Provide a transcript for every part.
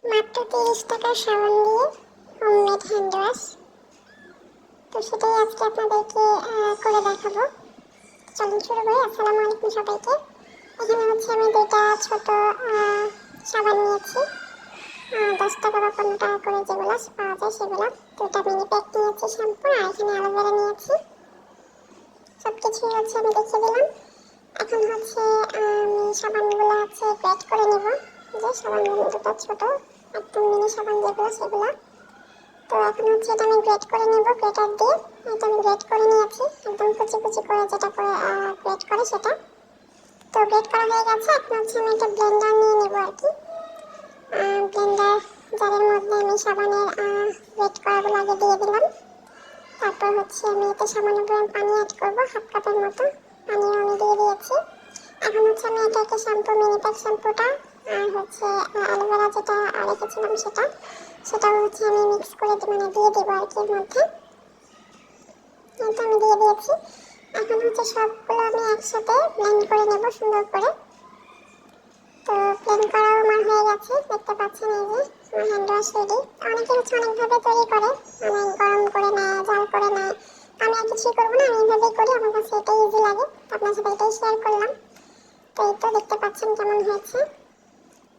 মাত্র 30 টাকার সাবান দিয়ে হোমমেড হ্যান্ড ওয়াশ। তো সেটাই আজকে আপনাদেরকে করে দেখাবো। চলুন শুরু করি। আসসালামু আলাইকুম সবাইকে। এখানে হচ্ছে আমি দুইটা ছোট সাবান নিয়েছি, 10 টাকা বা 15 টাকা করে যেগুলো পাওয়া যায় সেগুলো। দুটা মিনি প্যাক নিয়েছি শ্যাম্পু, আর এখানে অ্যালোভেরা নিয়েছি। সব কিছুই হচ্ছে আমি দেখিয়ে দিলাম। এখন হচ্ছে আমি সাবানগুলো হচ্ছে গ্রেড করে নেব। যে সাবানগুলো দুটো ছোট একদম মিনি সাবান যেগুলো সেগুলো। তো এখন হচ্ছে এটা আমি গ্রেড করে নেব গ্রেটার দিয়ে। এটা আমি গ্রেড করে নিয়েছি একদম কুচি কুচি করে, যেটা করে গ্রেড করে সেটা। তো গ্রেড করা হয়ে গেছে। এখন হচ্ছে আমি একটা ব্লেন্ডার নিয়ে নেব আর কি। ব্লেন্ডার জারের মধ্যে আমি সাবানের গ্রেড করাগুলো আগে দিয়ে দিলাম। তারপর হচ্ছে আমি এতে সামান্য পরিমাণ পানি অ্যাড করবো, হাফ কাপের মতো পানিও আমি দিয়ে দিয়েছি। এখন হচ্ছে আমি এটা একটা শ্যাম্পু, মিনি প্যাক শ্যাম্পুটা আর হচ্ছে অ্যালোভেরা যেটা রেখেছিলাম সেটাও হচ্ছে আমি মিক্স করে দিয়ে দেবো আর কি এর মধ্যে। এটা আমি দিয়ে দিয়েছি। এখন হচ্ছে সবগুলো আমি একসাথে ব্লেন্ড করে নেব সুন্দর করে। তো ব্লেন্ড করাও আমার হয়ে গেছে, দেখতে পাচ্ছেন এই যে আমার হ্যান্ড ওয়াশ রেডি। অনেকে হচ্ছে অনেকভাবে তৈরি করে, মানে গরম করে নেয়, জাল করে নেয়। আমি আর কিছুই করবো না, আমি এইভাবেই করি, আমার কাছে এটাই ইজি লাগে। আপনার সাথে এটাই শেয়ার করলাম। তো এই তো দেখতে পাচ্ছেন কেমন হয়েছে।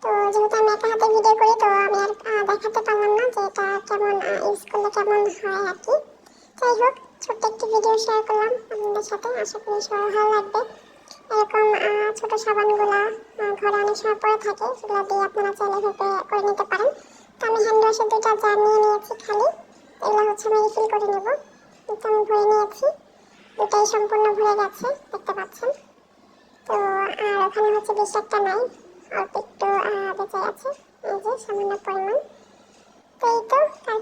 তো যেহেতু আমি একা হাতে ভিডিও করি, তো আমি আর দেখাতে পারলাম না যে এটা কেমন ইউজ করলে কেমন হয় আর কি। যাই হোক, ছোট্ট একটি ভিডিও শেয়ার করলাম আপনাদের সাথে, আশা করি সবার ভালো লাগবে। এরকম ছোট সাবানগুলা ঘরে অনেক সময় পড়ে থাকে, সেগুলো দিয়ে আপনারা চাইলে এভাবে করে নিতে পারেন। তো আমি হ্যান্ড ওয়াশের দুইটা জার নিয়ে নিয়েছি খালি, এগুলো হচ্ছে আমি রিফিল করে নেব। কিন্তু আমি ভরে নিয়েছি, দুটাই সম্পূর্ণ ভরে গেছে দেখতে পাচ্ছেন। তো আর ওখানে হচ্ছে বেশি একটা নাই, অল্প একটু বেঁচে আছে, এই যে সামান্য পরিমাণ। তো এই তো, আর